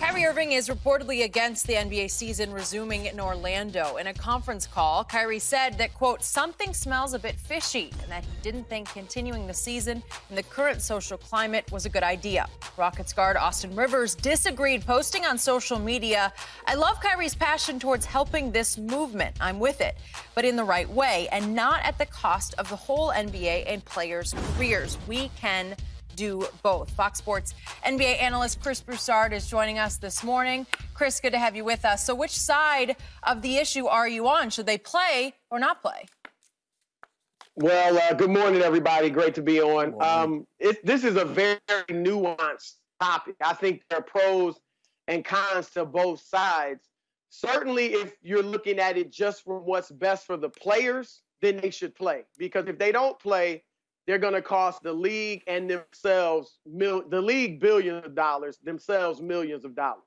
Kyrie Irving is reportedly against the NBA season resuming in Orlando. In a conference call, Kyrie said that, quote, something smells a bit fishy and that he didn't think continuing the season in the current social climate was a good idea. Rockets guard Austin Rivers disagreed, posting on social media, I love Kyrie's passion towards helping this movement. I'm with it, but in the right way and not at the cost of the whole NBA and players' careers. We can do both. Fox Sports NBA analyst Chris Broussard is joining us this morning. Chris, good to have you with us. So which side of the issue are you on? Should they play or not play? Well, good morning, everybody. Great to be on. This is a very nuanced topic. I think there are pros and cons to both sides. Certainly, if you're looking at it just from what's best for the players, then they should play. Because if they don't play, they're going to cost the league and themselves, the league billions of dollars, themselves millions of dollars.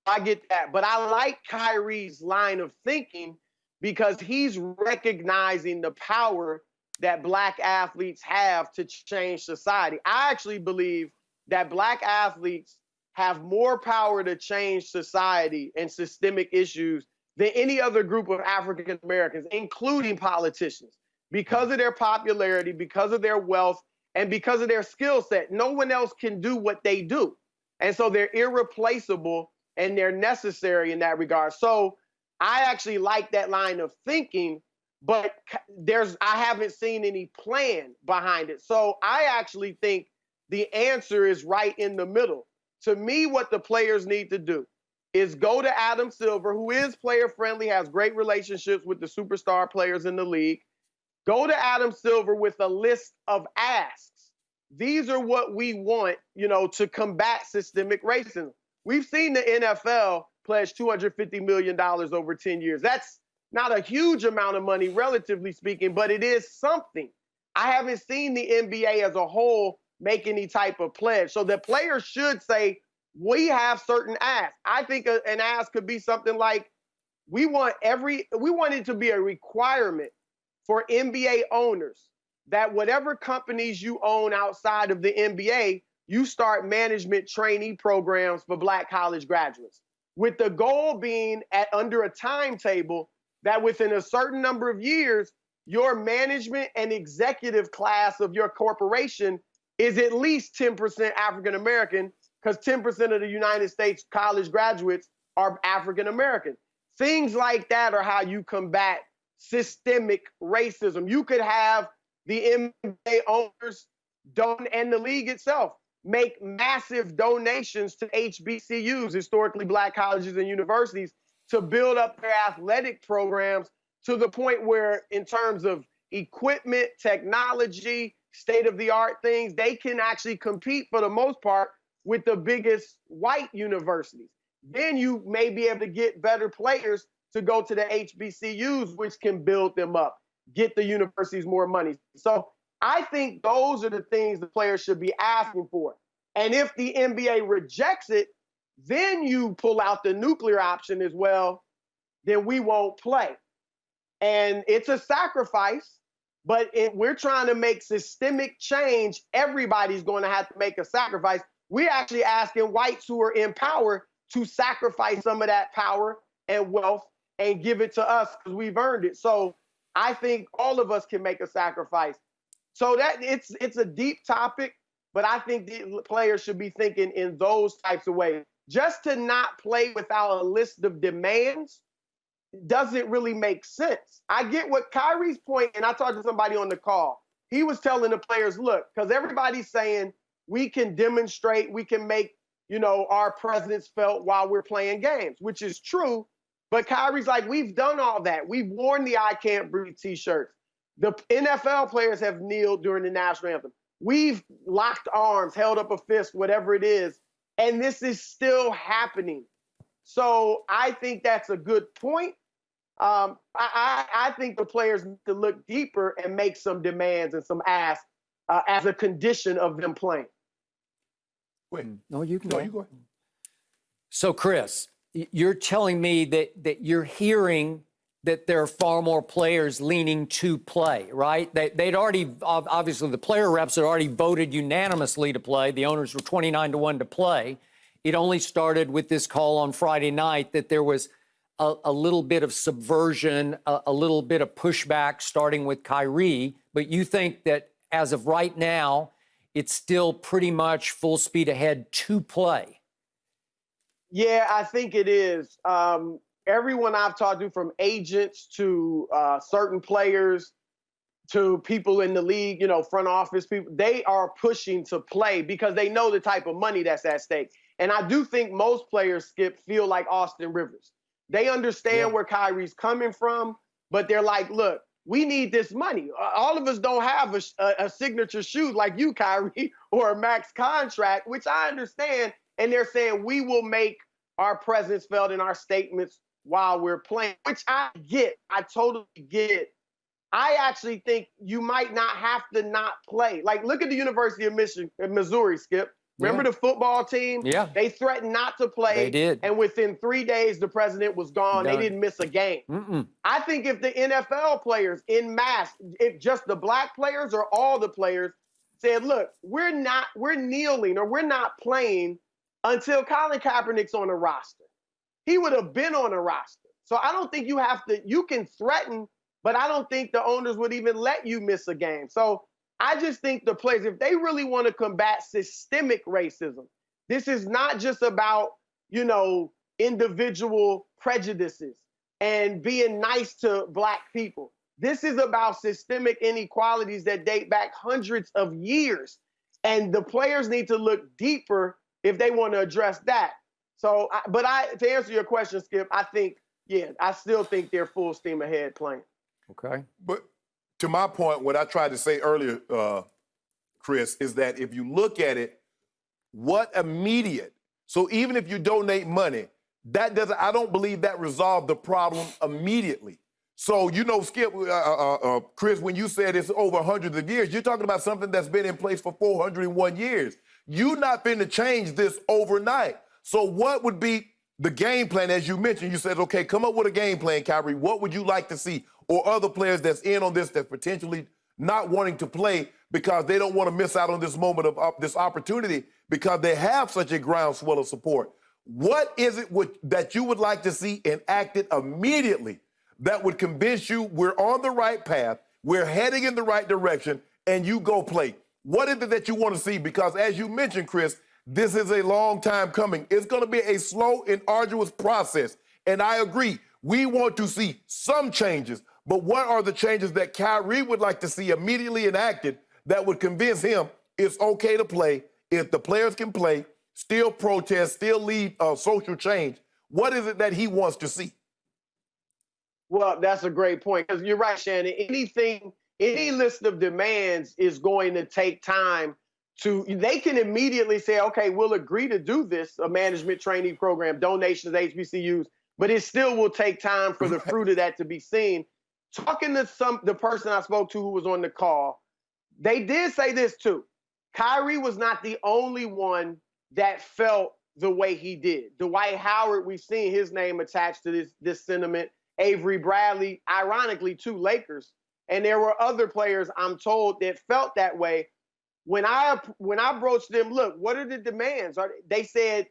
I get that. But I like Kyrie's line of thinking because he's recognizing the power that Black athletes have to change society. I actually believe that Black athletes have more power to change society and systemic issues than any other group of African Americans, including politicians. Because of their popularity, because of their wealth, and because of their skill set. No one else can do what they do. And so they're irreplaceable and they're necessary in that regard. So I actually like that line of thinking, but I haven't seen any plan behind it. So I actually think the answer is right in the middle. To me, what the players need to do is go to Adam Silver, who is player friendly, has great relationships with the superstar players in the league. Go to Adam Silver with a list of asks. These are what we want, to combat systemic racism. We've seen the NFL pledge $250 million over 10 years. That's not a huge amount of money, relatively speaking, but it is something. I haven't seen the NBA as a whole make any type of pledge. So the players should say, we have certain asks. I think an ask could be something like, we want it to be a requirement for NBA owners that whatever companies you own outside of the NBA, you start management trainee programs for Black college graduates, with the goal being under a timetable that within a certain number of years, your management and executive class of your corporation is at least 10% African American, because 10% of the United States college graduates are African American. Things like that are how you combat systemic racism. You could have the NBA owners and the league itself make massive donations to HBCUs, historically Black colleges and universities, to build up their athletic programs to the point where, in terms of equipment, technology, state-of-the-art things, they can actually compete for the most part with the biggest white universities. Then you may be able to get better players to go to the HBCUs, which can build them up, get the universities more money. So I think those are the things the players should be asking for. And if the NBA rejects it, then you pull out the nuclear option as well, then we won't play. And it's a sacrifice, but we're trying to make systemic change. Everybody's going to have to make a sacrifice. We're actually asking whites who are in power to sacrifice some of that power and wealth and give it to us because we've earned it. So I think all of us can make a sacrifice. So that it's a deep topic, but I think the players should be thinking in those types of ways. Just to not play without a list of demands doesn't really make sense. I get what Kyrie's point, and I talked to somebody on the call. He was telling the players, look, because everybody's saying we can demonstrate, we can make, our presence felt while we're playing games, which is true. But Kyrie's like, we've done all that. We've worn the I Can't Breathe t-shirts. The NFL players have kneeled during the national anthem. We've locked arms, held up a fist, whatever it is. And this is still happening. So I think that's a good point. I think the players need to look deeper and make some demands and some asks as a condition of them playing. Wait, no, you can go. You go ahead. So, Chris, you're telling me that you're hearing that there are far more players leaning to play, right? They'd already, obviously, the player reps had already voted unanimously to play. The owners were 29-1 to play. it only started with this call on Friday night that there was a little bit of subversion, a little bit of pushback starting with Kyrie. But you think that as of right now, it's still pretty much full speed ahead to play? Yeah, I think it is. Everyone I've talked to, from agents to certain players to people in the league, front office people, they are pushing to play because they know the type of money that's at stake. And I do think most players, Skip, feel like Austin Rivers. They understand where Kyrie's coming from, but they're like, look, we need this money. All of us don't have a signature shoe like you, Kyrie, or a max contract, which I understand. And they're saying we will make our presence felt in our statements while we're playing, which I get. I totally get. I actually think you might not have to not play. Like, look at the University of Missouri, Skip. Remember the football team? Yeah. They threatened not to play. They did. And within 3 days, the president was gone. Done. They didn't miss a game. Mm-mm. I think if the NFL players en masse, if just the black players or all the players said, look, we're kneeling or we're not playing until Colin Kaepernick's on the roster. He would have been on the roster. So I don't think you can threaten, but I don't think the owners would even let you miss a game. So I just think the players, if they really want to combat systemic racism, this is not just about, individual prejudices and being nice to black people. This is about systemic inequalities that date back hundreds of years. And the players need to look deeper if they want to address that. So, to answer your question, Skip, I still think they're full steam ahead playing. Okay. But to my point, what I tried to say earlier, Chris, is that if you look at it, what immediate, so even if you donate money, I don't believe that resolved the problem immediately. So, Skip, Chris, when you said it's over hundreds of years, you're talking about something that's been in place for 401 years. You're not finna change this overnight. So what would be the game plan? As you mentioned, you said, okay, come up with a game plan, Kyrie. What would you like to see? Or other players that's in on this, that's potentially not wanting to play because they don't want to miss out on this moment of this opportunity because they have such a groundswell of support. What is it that you would like to see enacted immediately that would convince you we're on the right path, we're heading in the right direction, and you go play? What is it that you want to see? Because as you mentioned, Chris, this is a long time coming. It's going to be a slow and arduous process. And I agree, we want to see some changes. But what are the changes that Kyrie would like to see immediately enacted that would convince him it's okay to play, if the players can play, still protest, still lead social change? What is it that he wants to see? Well, that's a great point, because you're right, Shannon. Any list of demands is going to take time they can immediately say, okay, we'll agree to do this, a management training program, donations, HBCUs, but it still will take time for the fruit of that to be seen. Talking to the person I spoke to who was on the call, they did say this too. Kyrie was not the only one that felt the way he did. Dwight Howard, we've seen his name attached to this sentiment. Avery Bradley, ironically, 2 Lakers. And there were other players, I'm told, that felt that way. When I broached them, look, what are the demands? They said,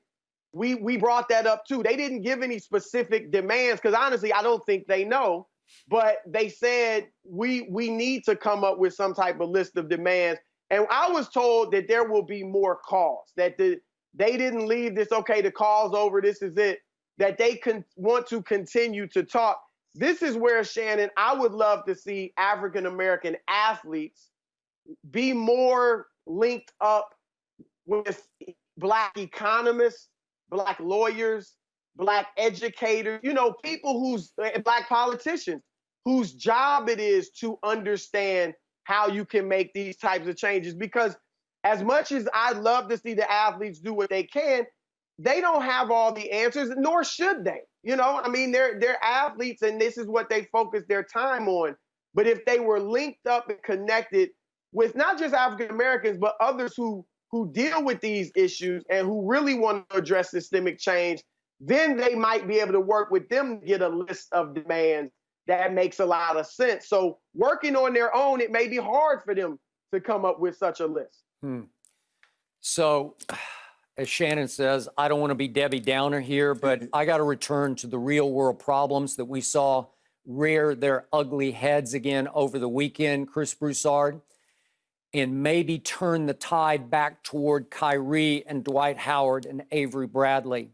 we brought that up too. They didn't give any specific demands because honestly, I don't think they know. But they said, we need to come up with some type of list of demands. And I was told that there will be more calls, that they didn't leave this, okay, the call's over, this is it, that they want to continue to talk. This is where, Shannon, I would love to see African-American athletes be more linked up with Black economists, Black lawyers, Black educators, people Black politicians whose job it is to understand how you can make these types of changes. Because as much as I'd love to see the athletes do what they can, they don't have all the answers, nor should they. They're athletes, and this is what they focus their time on. But if they were linked up and connected with not just African Americans, but others who deal with these issues and who really want to address systemic change, then they might be able to work with them to get a list of demands that makes a lot of sense. So working on their own, it may be hard for them to come up with such a list. So as Shannon says, I don't want to be Debbie Downer here, but I got to return to the real world problems that we saw rear their ugly heads again over the weekend, Chris Broussard, and maybe turn the tide back toward Kyrie and Dwight Howard and Avery Bradley.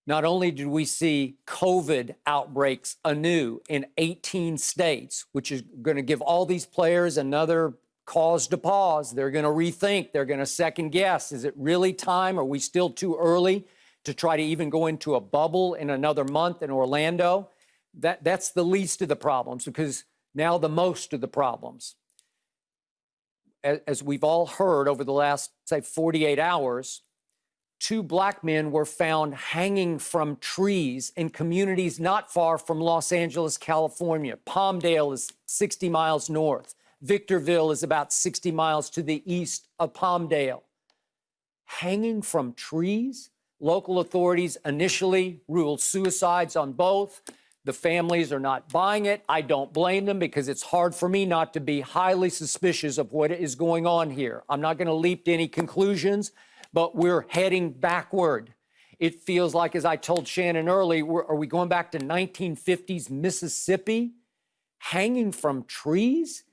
Not only did we see COVID outbreaks anew in 18 states, which is going to give all these players another cause to pause. They're going to rethink. They're going to second guess. Is it really time? Are we still too early to try to even go into a bubble in another month in Orlando? That's the least of the problems, because now the most of the problems. As we've all heard over the last, say, 48 hours, 2 black men were found hanging from trees in communities not far from Los Angeles, California. Palmdale is 60 miles north. Victorville is about 60 miles to the east of Palmdale. Hanging from trees? Local authorities initially ruled suicides on both. The families are not buying it. I don't blame them, because it's hard for me not to be highly suspicious of what is going on here. I'm not going to leap to any conclusions, but we're heading backward. It feels like, as I told Shannon early, are we going back to 1950s Mississippi? Hanging from trees?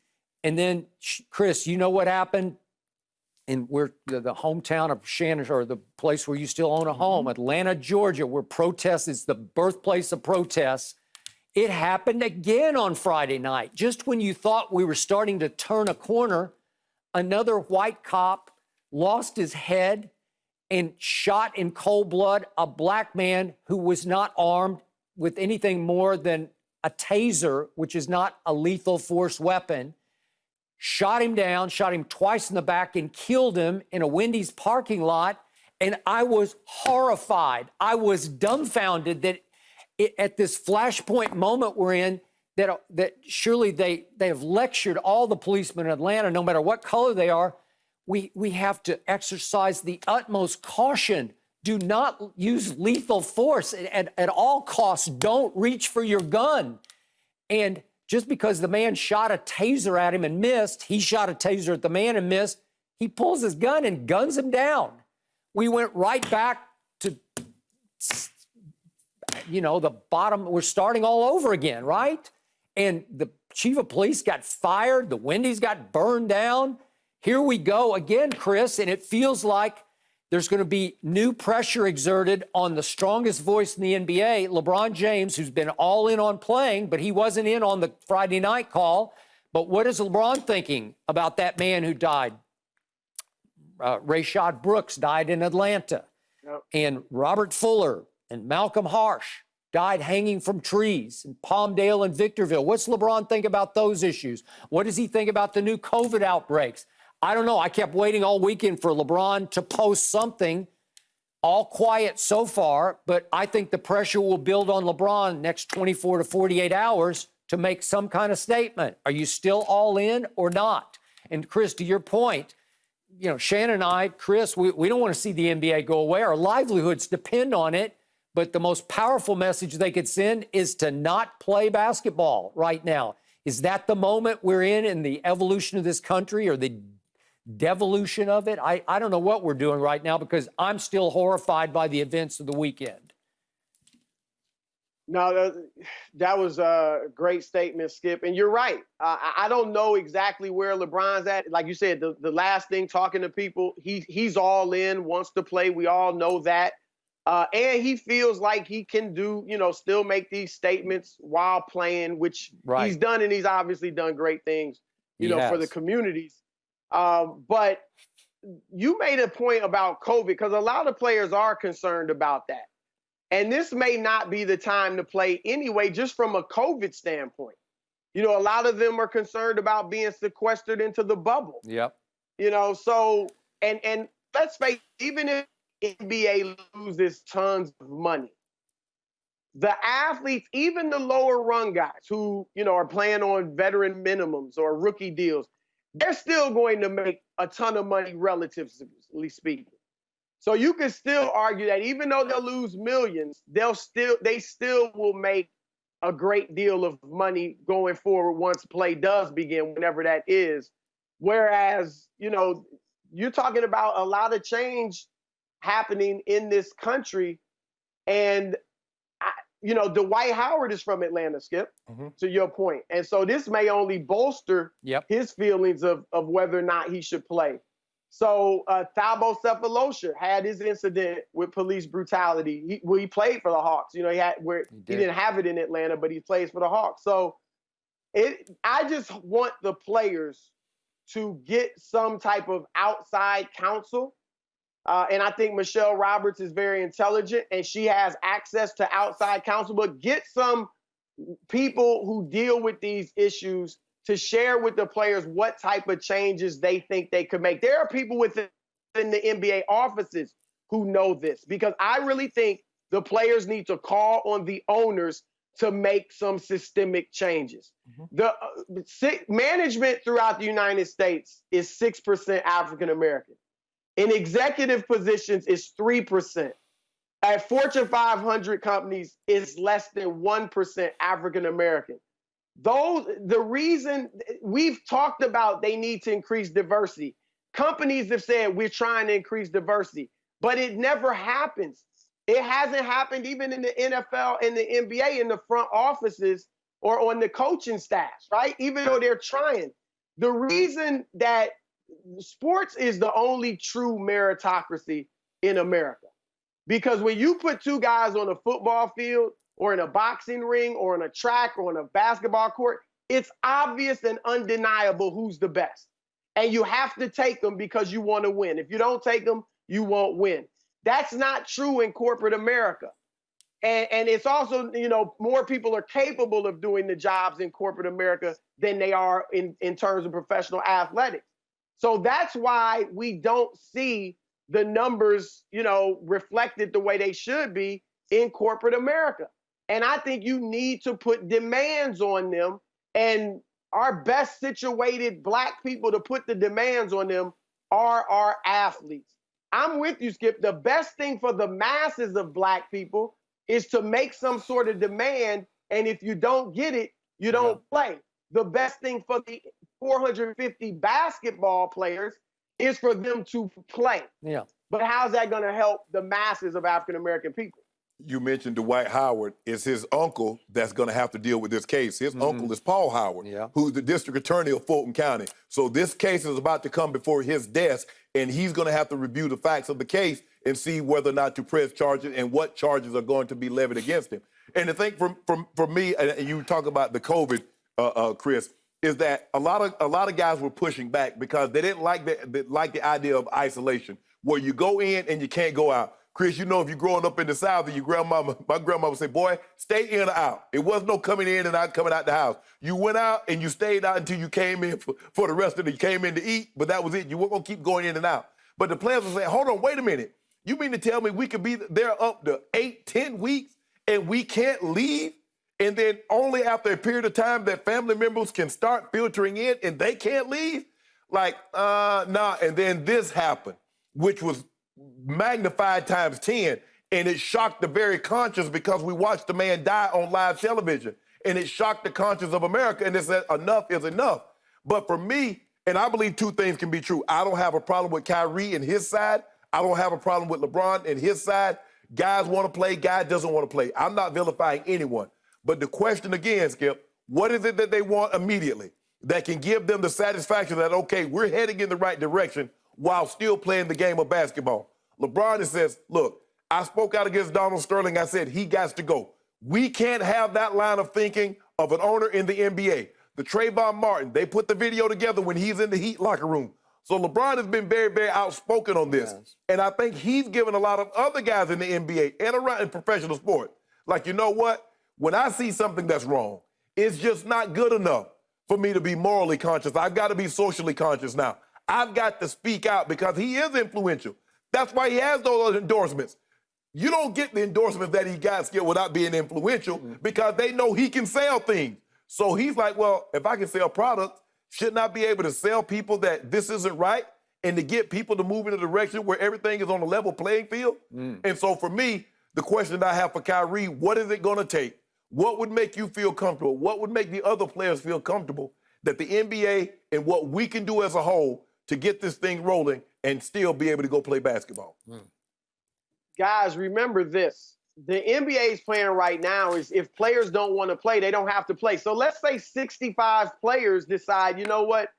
And then, Chris, you know what happened? And we're the hometown of Shannon, or the place where you still own a home, Atlanta, Georgia, where protests is the birthplace of protests. It happened again on Friday night. Just when you thought we were starting to turn a corner, another white cop lost his head and shot in cold blood a black man who was not armed with anything more than a taser, which is not a lethal force weapon. Shot him down, shot him twice in the back, and killed him in a Wendy's parking lot. And I was horrified. I was dumbfounded that at this flashpoint moment we're in, that surely they have lectured all the policemen in Atlanta, no matter what color they are. We have to exercise the utmost caution. Do not use lethal force at all costs. Don't reach for your gun. And just because the man shot a taser at him and missed, he shot a taser at the man and missed, he pulls his gun and guns him down. We went right back to, the bottom. We're starting all over again, right? And the chief of police got fired. The Wendy's got burned down. Here we go again, Chris, and it feels like there's going to be new pressure exerted on the strongest voice in the NBA, LeBron James, who's been all in on playing, but he wasn't in on the Friday night call. But what is LeBron thinking about that man who died? Rayshad Brooks died in Atlanta. Yep. And Robert Fuller and Malcolm Harsh died hanging from trees in Palmdale and Victorville. What's LeBron think about those issues? What does he think about the new COVID outbreaks? I don't know. I kept waiting all weekend for LeBron to post something. All quiet so far, but I think the pressure will build on LeBron next 24 to 48 hours to make some kind of statement. Are you still all in or not? And Chris, to your point, Shannon and I, Chris, we don't want to see the NBA go away. Our livelihoods depend on it. But the most powerful message they could send is to not play basketball right now. Is that the moment we're in the evolution of this country, or the devolution of it? I don't know what we're doing right now, because I'm still horrified by the events of the weekend. No, that was a great statement, Skip. And you're right. I don't know exactly where LeBron's at. Like you said, the last thing, talking to people, he's all in, wants to play. We all know that. And he feels like he can do, still make these statements while playing, which he's done, and he's obviously done great things, for the communities. But you made a point about COVID, because a lot of players are concerned about that. And this may not be the time to play anyway, just from a COVID standpoint. A lot of them are concerned about being sequestered into the bubble. Yep. So, and let's face it, even if NBA loses tons of money, the athletes, even the lower run guys who, are playing on veteran minimums or rookie deals, they're still going to make a ton of money, relatively speaking. So you can still argue that even though they'll lose millions, they still will make a great deal of money going forward once play does begin, whenever that is. Whereas, you're talking about a lot of change happening in this country. And, Dwight Howard is from Atlanta, Skip, to your point. And so this may only bolster his feelings of whether or not he should play. So Thabo Sefolosha had his incident with police brutality. He played for the Hawks. He didn't have it in Atlanta, but he plays for the Hawks. So I just want the players to get some type of outside counsel. And I think Michelle Roberts is very intelligent and she has access to outside counsel, but get some people who deal with these issues to share with the players what type of changes they think they could make. There are people within the NBA offices who know this, because I really think the players need to call on the owners to make some systemic changes. The management throughout the United States is 6% African American. In executive positions, is 3%. At Fortune 500 companies, it's less than 1% African American. The reason we've talked about they need to increase diversity. Companies have said we're trying to increase diversity, but it never happens. It hasn't happened even in the NFL and the NBA in the front offices or on the coaching staffs, right? Even though they're trying. The reason that sports is the only true meritocracy in America. Because when you put two guys on a football field or in a boxing ring or in a track or on a basketball court, it's obvious and undeniable who's the best. And you have to take them because you want to win. If you don't take them, you won't win. That's not true in corporate America. And it's also, more people are capable of doing the jobs in corporate America than they are in terms of professional athletics. So that's why we don't see the numbers, reflected the way they should be in corporate America. And I think you need to put demands on them. And our best situated Black people to put the demands on them are our athletes. I'm with you, Skip. The best thing for the masses of Black people is to make some sort of demand. And if you don't get it, you don't play. The best thing for the 450 basketball players is for them to play. Yeah. But how's that going to help the masses of African-American people? You mentioned Dwight Howard. It's his uncle that's going to have to deal with this case. His uncle is Paul Howard, who's the district attorney of Fulton County. So this case is about to come before his desk, and he's going to have to review the facts of the case and see whether or not to press charges and what charges are going to be levied against him. And the thing for me, and you talk about the COVID, Chris, is that a lot of guys were pushing back because they didn't like the idea of isolation, where you go in and you can't go out. Chris, if you're growing up in the South, and my grandma would say, boy, stay in or out. It was no coming in and out, coming out the house. You went out and you stayed out until you came in for the rest of you came in to eat, but that was it. You weren't going to keep going in and out. But the players would say, hold on, wait a minute. You mean to tell me we could be there up to 8-10 weeks and we can't leave? And then only after a period of time that family members can start filtering in and they can't leave? Nah. And then this happened, which was magnified times 10, and it shocked the very conscience because we watched the man die on live television, and it shocked the conscience of America, and it said enough is enough. But for me, and I believe two things can be true. I don't have a problem with Kyrie and his side. I don't have a problem with LeBron and his side. Guys want to play, guy doesn't want to play. I'm not vilifying anyone. But the question again, Skip, what is it that they want immediately that can give them the satisfaction that, okay, we're heading in the right direction while still playing the game of basketball? LeBron says, look, I spoke out against Donald Sterling. I said he got to go. We can't have that line of thinking of an owner in the NBA. The Trayvon Martin, they put the video together when he's in the Heat locker room. So LeBron has been very, very outspoken on this. Yes. And I think he's given a lot of other guys in the NBA and around in professional sport, like, you know what? When I see something that's wrong, it's just not good enough for me to be morally conscious. I've got to be socially conscious now. I've got to speak out because he is influential. That's why he has those endorsements. You don't get the endorsements that he got, Skip, without being influential because they know he can sell things. So he's like, well, if I can sell products, shouldn't I be able to sell people that this isn't right and to get people to move in a direction where everything is on a level playing field? And so for me, the question that I have for Kyrie, what is it going to take? What would make you feel comfortable? What would make the other players feel comfortable that the NBA and what we can do as a whole to get this thing rolling and still be able to go play basketball? guys, remember this. The NBA is playing right now is if players don't want to play, they don't have to play. So let's say 65 players decide, you know what,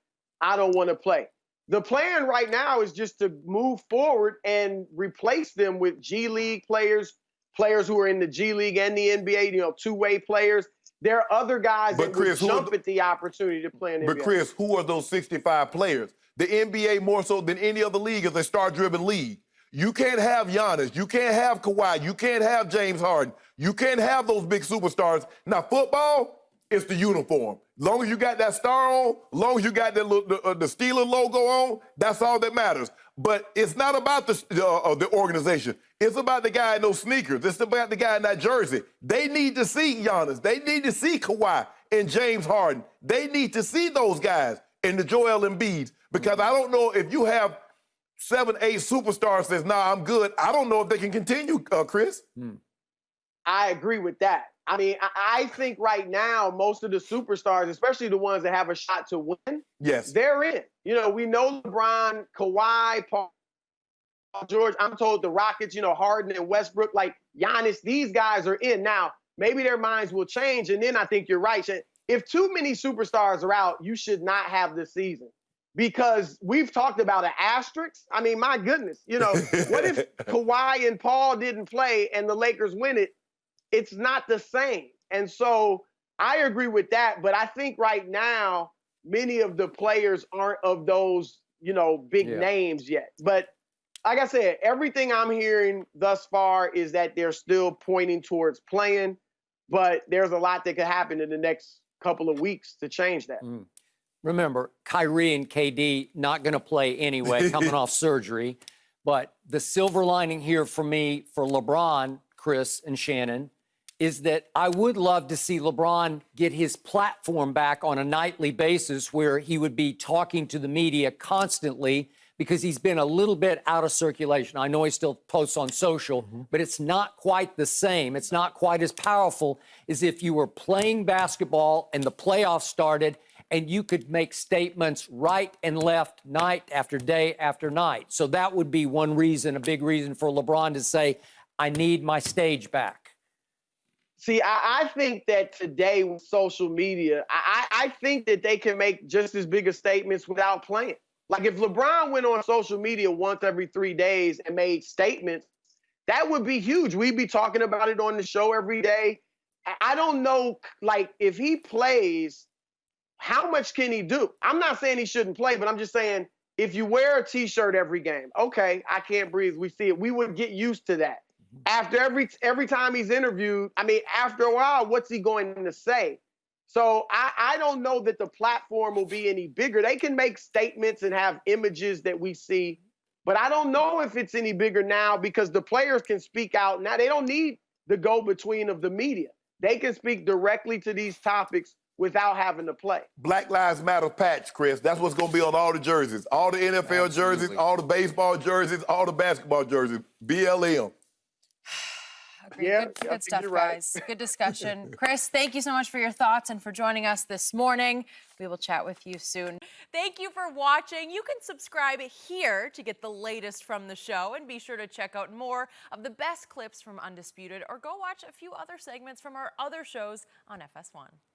I don't want to play. The plan right now is just to move forward and replace them with G League players, players who are in the G League and the NBA, two-way players. There are other guys that would jump at the opportunity to play in the NBA. But Chris, who are those 65 players? The NBA more so than any other league is a star-driven league. You can't have Giannis. You can't have Kawhi. You can't have James Harden. You can't have those big superstars. Now, football, it's the uniform. As long as you got that star on, as long as you got the Steelers logo on, that's all that matters. But it's not about the organization. It's about the guy in those sneakers. It's about the guy in that jersey. They need to see Giannis. They need to see Kawhi and James Harden. They need to see those guys and the Joel Embiids. Because I don't know if you have 7, 8 superstars says, nah, I'm good. I don't know if they can continue, Chris. I agree with that. I mean, I think right now, most of the superstars, especially the ones that have a shot to win, yes, they're in. We know LeBron, Kawhi, Paul George. I'm told the Rockets, Harden and Westbrook, like Giannis, these guys are in. Now, maybe their minds will change, and then I think you're right. If too many superstars are out, you should not have the season. Because we've talked about an asterisk. I mean, my goodness, what if Kawhi and Paul didn't play and the Lakers win it? It's not the same. And so I agree with that. But I think right now, many of the players aren't of those, big names yet. But like I said, everything I'm hearing thus far is that they're still pointing towards playing. But there's a lot that could happen in the next couple of weeks to change that. Remember, Kyrie and KD not going to play anyway, coming off surgery. But the silver lining here for me, for LeBron, Chris, and Shannon, is that I would love to see LeBron get his platform back on a nightly basis where he would be talking to the media constantly because he's been a little bit out of circulation. I know he still posts on social, but it's not quite the same. It's not quite as powerful as if you were playing basketball and the playoffs started and you could make statements right and left night after day after night. So that would be one reason, a big reason for LeBron to say, I need my stage back. See, I think that today with social media, I think that they can make just as big of statements without playing. Like if LeBron went on social media once every 3 days and made statements, that would be huge. We'd be talking about it on the show every day. I don't know, like if he plays, how much can he do? I'm not saying he shouldn't play, but I'm just saying if you wear a T-shirt every game, okay, I can't breathe. We see it. We would get used to that. After every time he's interviewed, I mean, after a while, what's he going to say? So I don't know that the platform will be any bigger. They can make statements and have images that we see, but I don't know if it's any bigger now because the players can speak out now. They don't need the go-between of the media. They can speak directly to these topics without having to play. Black Lives Matter patch, Chris. That's what's going to be on all the jerseys. All the NFL jerseys, all the baseball jerseys, all the basketball jerseys. BLM. Agreed. Yeah, good stuff, guys. Good discussion. Chris, thank you so much for your thoughts and for joining us this morning. We will chat with you soon. Thank you for watching. You can subscribe here to get the latest from the show, and be sure to check out more of the best clips from Undisputed, or go watch a few other segments from our other shows on FS1.